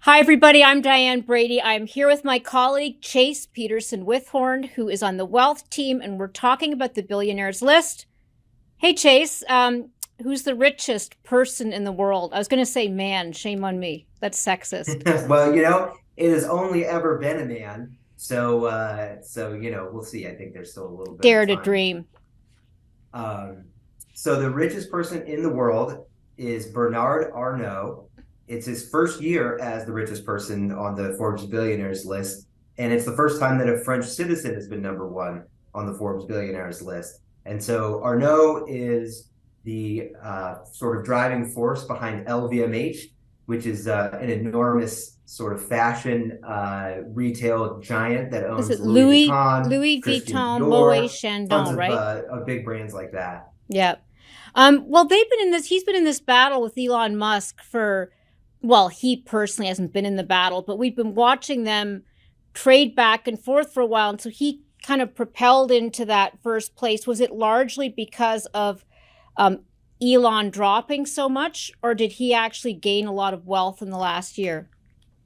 Hi, everybody. I'm Diane Brady. I'm here with my colleague, Chase Peterson Withhorn, who is on the wealth team, and we're talking about the billionaires list. Hey, Chase, who's the richest person in the world? I was going to say man. Shame on me. That's sexist. Well, it has only ever been a man. So we'll see. I think there's still a little bit Dare of to time. dream. Um, so the richest person in the world is Bernard Arnault. It's his first year as the richest person on the Forbes Billionaires list, and it's the first time that a French citizen has been number one on the Forbes Billionaires list. And so Arnault is the sort of driving force behind LVMH, which is an enormous sort of fashion retail giant that Is owns it Louis Vuitton, Louis Christian Vuitton, Moet Dior, tons Chandon, of right? big brands like that. Yeah. Well, they've been in this. He's been in this battle with Elon Musk for. Well, he personally hasn't been in the battle, but we've been watching them trade back and forth for a while, and so he kind of propelled into that first place. Was it largely because of um, Elon dropping so much, or did he actually gain a lot of wealth in the last year?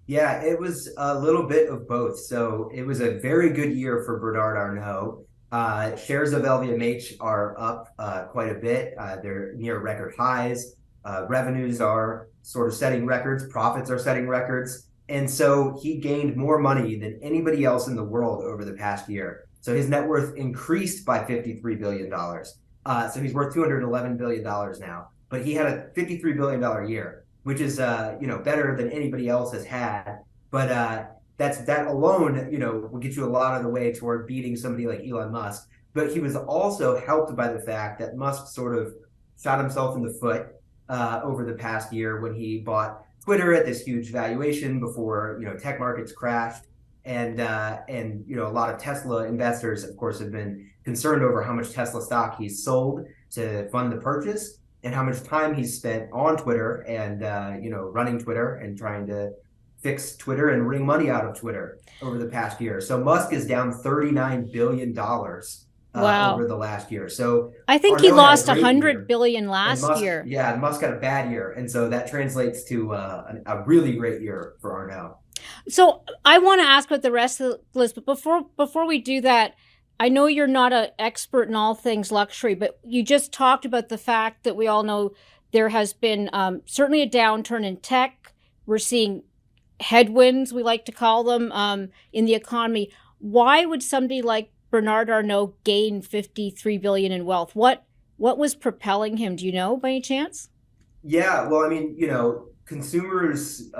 Yeah, it was a little bit of both. So it was a very good year for Bernard Arnault. Shares of LVMH are up quite a bit. They're near record highs. Revenues are sort of setting records. Profits are setting records. And so he gained more money than anybody else in the world over the past year. So his net worth increased by $53 billion. So he's worth $211 billion now. But he had a $53 billion year, which is better than anybody else has had. But that alone will get you a lot of the way toward beating somebody like Elon Musk. But he was also helped by the fact that Musk sort of shot himself in the foot over the past year when he bought Twitter at this huge valuation before tech markets crashed. And a lot of Tesla investors, of course, have been concerned over how much Tesla stock he's sold to fund the purchase and how much time he's spent on Twitter and running Twitter and trying to fix Twitter and wring money out of Twitter over the past year. So Musk is down $39 billion Wow. over the last year. So I think he Arnault had a lost great 100 year, billion and last Musk, year. yeah, and Musk had a bad year, and so that translates to a really great year for Arnault. So I want to ask about the rest of the list, but before we do that, I know you're not an expert in all things luxury, but you just talked about the fact that we all know there has been certainly a downturn in tech. We're seeing headwinds, we like to call them, in the economy. Why would somebody like Bernard Arnault gain 53 billion in wealth? What was propelling him? Do you know by any chance? Yeah, well, I mean, consumers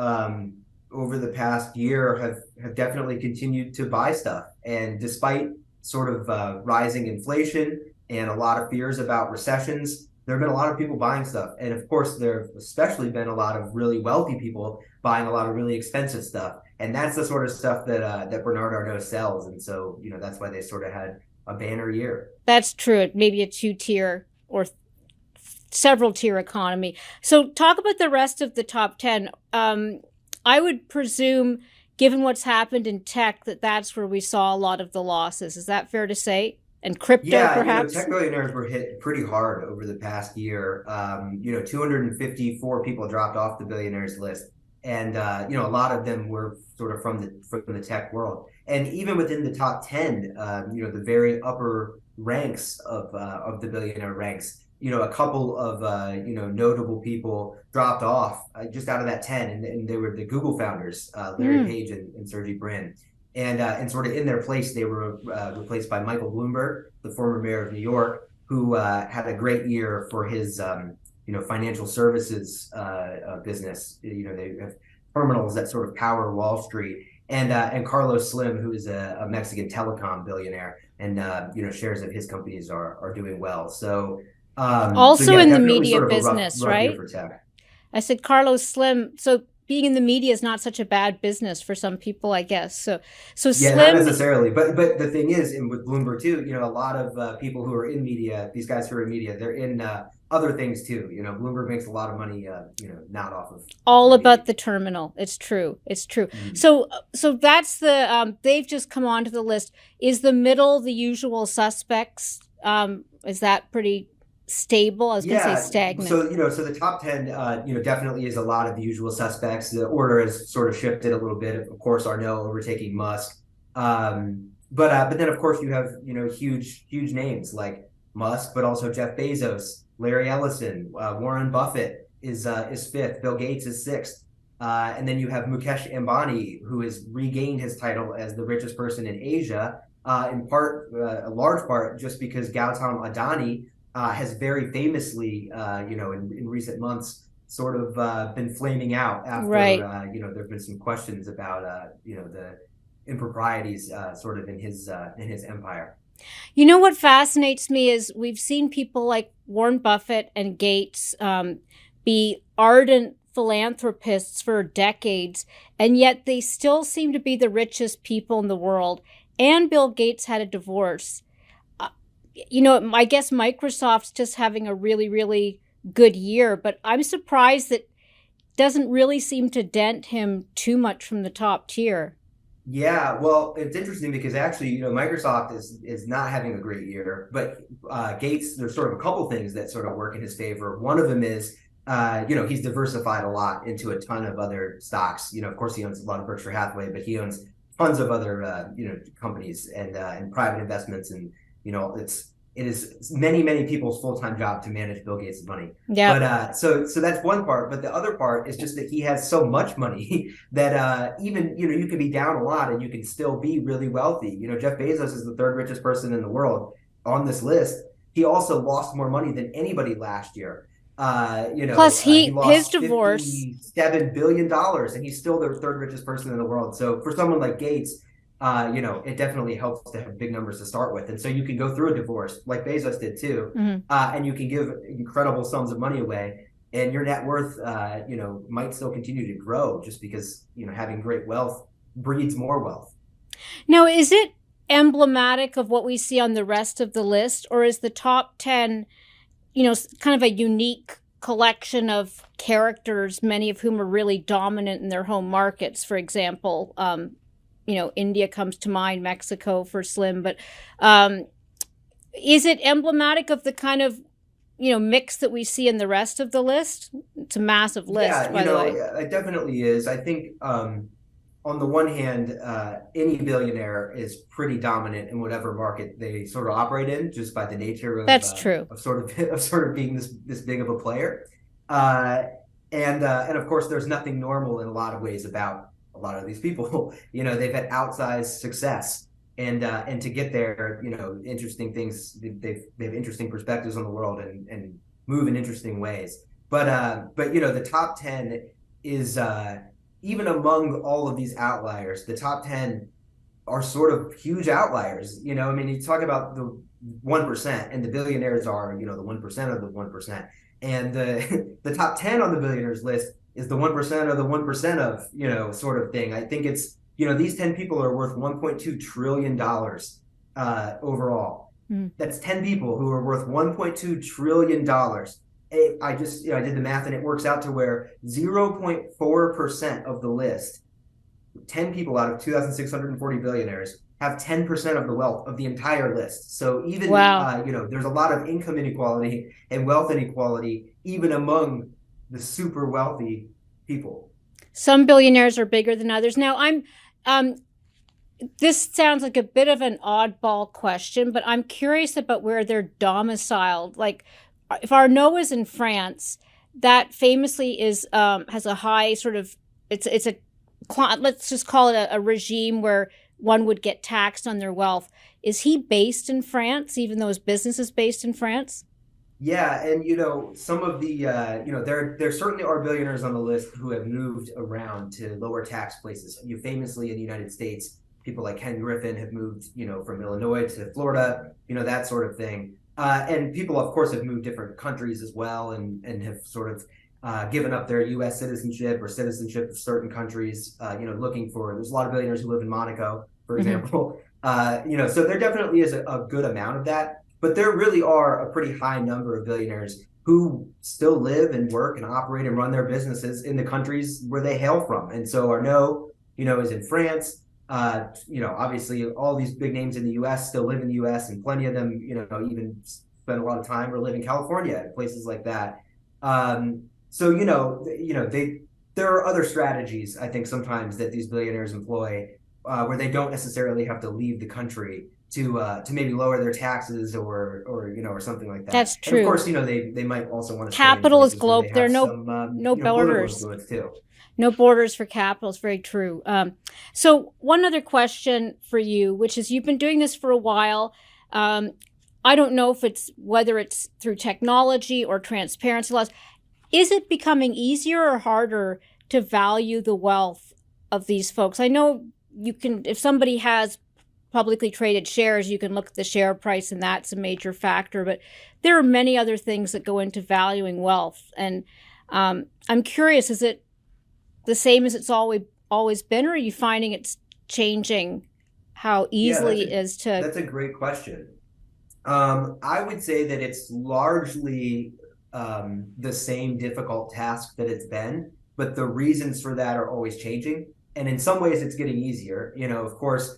over the past year have definitely continued to buy stuff, and despite sort of rising inflation and a lot of fears about recessions, there have been a lot of people buying stuff, and of course, there have especially been a lot of really wealthy people buying a lot of really expensive stuff, and that's the sort of stuff that Bernard Arnault sells, and so that's why they sort of had a banner year. That's true. Maybe a two-tier or several tier economy. So talk about the rest of the top 10. I would presume, given what's happened in tech, that that's where we saw a lot of the losses. Is that fair to say? And crypto, Yeah, perhaps? tech billionaires were hit pretty hard over the past year. 254 people dropped off the billionaires list, and a lot of them were sort of from the tech world. And even within the top 10, the very upper ranks of the billionaire ranks, a couple of notable people dropped off just out of that 10, and they were the Google founders, Larry Mm. Page and Sergey Brin. And sort of in their place, they were replaced by Michael Bloomberg, the former mayor of New York, who had a great year for his financial services business. They have terminals that sort of power Wall Street, and Carlos Slim, who is a Mexican telecom billionaire, and shares of his companies are doing well. So Also yeah, in the definitely media sort of a business, rough year right? for tech. I said Carlos Slim. So being in the media is not such a bad business for some people, I guess. So Yeah, not Slim. necessarily, but the thing is, and with Bloomberg too, a lot of people who are in media, these guys who are in media, they're in other things too. Bloomberg makes a lot of money, not off of All the media. about the terminal. It's true. It's true. Mhm. So that's the they've just come onto the list. Is the middle the usual suspects? Is that pretty stable? I was going to say Yeah, stagnant. so the top 10, definitely is a lot of the usual suspects. The order has sort of shifted a little bit. Of course, Arnault overtaking Musk, but then of course you have huge names like Musk, but also Jeff Bezos, Larry Ellison, Warren Buffett is fifth, Bill Gates is sixth, and then you have Mukesh Ambani, who has regained his title as the richest person in Asia, in part, a large part, just because Gautam Adani has very famously, in recent months, sort of been flaming out after, Right. there have been some questions about, the improprieties sort of in his empire. You know what fascinates me is we've seen people like Warren Buffett and Gates be ardent philanthropists for decades, and yet they still seem to be the richest people in the world. And Bill Gates had a divorce. I guess Microsoft's just having a really, really good year, but I'm surprised that doesn't really seem to dent him too much from the top tier. Yeah, well, it's interesting because actually, Microsoft is not having a great year, but Gates, there's sort of a couple things that sort of work in his favor. One of them is, he's diversified a lot into a ton of other stocks. Of course, he owns a lot of Berkshire Hathaway, but he owns tons of other, companies and private investments, and it is many people's full-time job to manage Bill Gates' money. Yeah. But so that's one part. But the other part is just that he has so much money that even you can be down a lot and you can still be really wealthy. Jeff Bezos is the third richest person in the world on this list. He also lost more money than anybody last year. Plus, He his lost divorce. $57 billion, and he's still the third richest person in the world. So for someone like Gates, it definitely helps to have big numbers to start with. And so you can go through a divorce like Bezos did too, and you can give incredible sums of money away, and your net worth, might still continue to grow just because, having great wealth breeds more wealth. Now, is it emblematic of what we see on the rest of the list, or is the top 10, kind of a unique collection of characters, many of whom are really dominant in their home markets? For example, India comes to mind, Mexico for Slim, but is it emblematic of the kind of, mix that we see in the rest of the list? It's a massive list, by the way. It definitely is. I think on the one hand, any billionaire is pretty dominant in whatever market they sort of operate in, just by the nature of That's true. of sort of being this big of a player. And of course, there's nothing normal in a lot of ways about a lot of these people. They've had outsized success, and to get there, interesting things. They have interesting perspectives on the world and move in interesting ways. But the top 10 is, even among all of these outliers, the top 10 are sort of huge outliers. You talk about the 1%, and the billionaires are, the 1% of the 1%. And the top 10 on the billionaires list is the 1% of the 1% of, sort of thing. I think it's, these 10 people are worth $1.2 trillion overall. That's 10 people who are worth $1.2 trillion. I did the math, and it works out to where 0.4% of the list, 10 people out of 2,640 billionaires, have 10% of the wealth of the entire list. So even, wow. There's a lot of income inequality and wealth inequality, even among the super wealthy people. Some billionaires are bigger than others. Now, this sounds like a bit of an oddball question, but I'm curious about where they're domiciled. Like, if Arnault is in France, that famously is has a high sort of let's just call it a regime where one would get taxed on their wealth. Is he based in France, even though his business is based in France? Yeah, and some of the there certainly are billionaires on the list who have moved around to lower tax places. Famously in the United States, people like Ken Griffin have moved from Illinois to Florida, that sort of thing. And people, of course, have moved different countries as well, and have sort of given up their U.S. citizenship or citizenship of certain countries. Looking for. There's a lot of billionaires who live in Monaco, for example. So there definitely is a good amount of that. But there really are a pretty high number of billionaires who still live and work and operate and run their businesses in the countries where they hail from. And so Arnault, is in France. Obviously all these big names in the U.S. still live in the U.S., and plenty of them, even spend a lot of time or live in California, places like that. So there are other strategies I think sometimes that these billionaires employ where they don't necessarily have to leave the country to maybe lower their taxes or something like that. That's And of true. course, they might also want to stay in Capital is places where they globe. There are have some no political borders. influence too. No borders for capital. It's very true. So one other question for you, which is you've been doing this for a while. I don't know if whether it's through technology or transparency laws. Is it becoming easier or harder to value the wealth of these folks? I know you can, if somebody has publicly traded shares, you can look at the share price and that's a major factor, but there are many other things that go into valuing wealth. And I'm curious, is it the same as it's always been, or are you finding it's changing how easily it is to... That's a great question. I would say that it's largely the same difficult task that it's been, but the reasons for that are always changing. And in some ways, it's getting easier. Of course,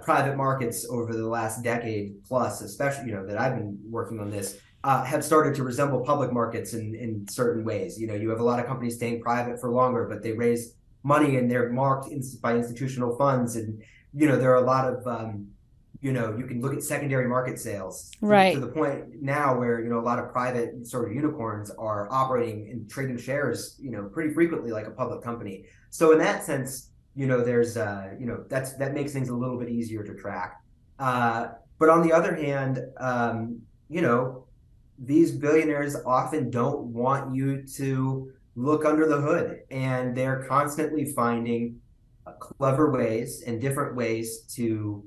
private markets over the last decade plus, especially, that I've been working on this, have started to resemble public markets in certain ways. You have a lot of companies staying private for longer, but they raise money and they're marked by institutional funds. And, there are a lot of, you can look at secondary market sales to the point now where, a lot of private sort of unicorns are operating and trading shares, pretty frequently like a public company. So in that sense, there's, that makes things a little bit easier to track. But on the other hand, these billionaires often don't want you to look under the hood, and they're constantly finding clever ways and different ways to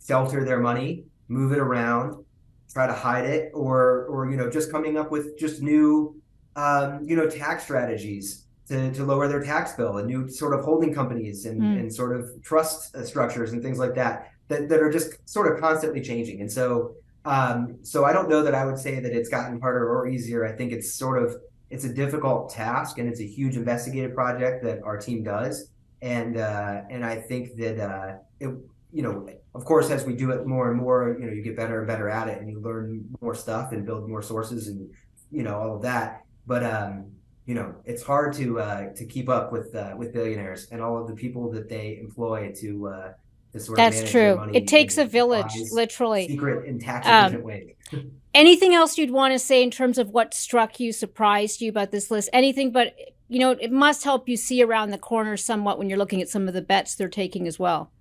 shelter their money, move it around, try to hide it, or just coming up with just new tax strategies to lower their tax bill, and new sort of holding companies and sort of trust structures and things like that are just sort of constantly changing. And so I don't know that I would say that it's gotten harder or easier. I think it's a difficult task, and it's a huge investigative project that our team does. And I think that of course, as we do it more and more, you get better and better at it, and you learn more stuff and build more sources and all of that. But it's hard to keep up with billionaires and all of the people that they employ to sort of manage their money. It takes a village, literally. Secret and tax efficient ways. Anything else you'd want to say in terms of what struck you, surprised you about this list? Anything, but it must help you see around the corner somewhat when you're looking at some of the bets they're taking as well.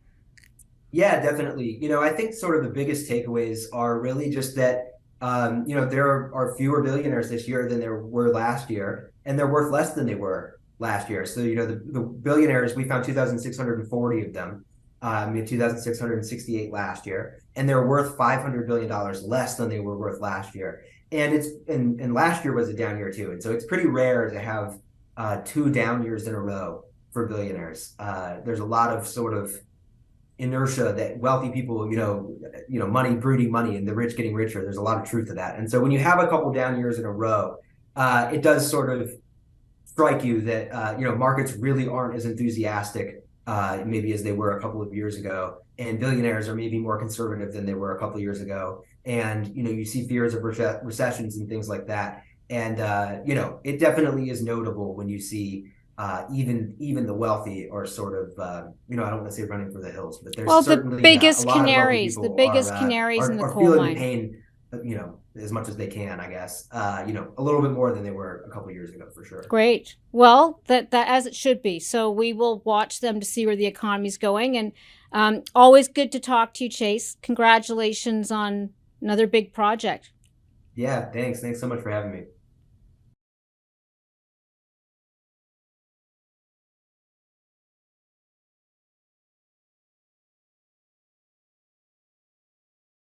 Yeah, definitely. I think sort of the biggest takeaways are really just that, there are fewer billionaires this year than there were last year, and they're worth less than they were last year. So, the billionaires, we found 2,640 of them. We had 2,668 last year, and they're worth $500 billion less than they were worth last year. And last year was a down year too. And so it's pretty rare to have 2 down years in a row for billionaires. There's a lot of sort of inertia that wealthy people, money breeding money and the rich getting richer. There's a lot of truth to that. And so when you have a couple down years in a row, it does sort of strike you that, markets really aren't as enthusiastic maybe as they were a couple of years ago. And billionaires are maybe more conservative than they were a couple of years ago. And, you see fears of recessions and things like that. And, it definitely is notable when you see even the wealthy are sort of, I don't want to say running for the hills, but there's certainly the biggest a lot canaries, of the biggest canaries in the coal feeling mine. The pain, as much as they can, I guess, a little bit more than they were a couple of years ago, for sure. Great. Well, that as it should be. So we will watch them to see where the economy's going. And always good to talk to you, Chase. Congratulations on another big project. Yeah, thanks. Thanks so much for having me.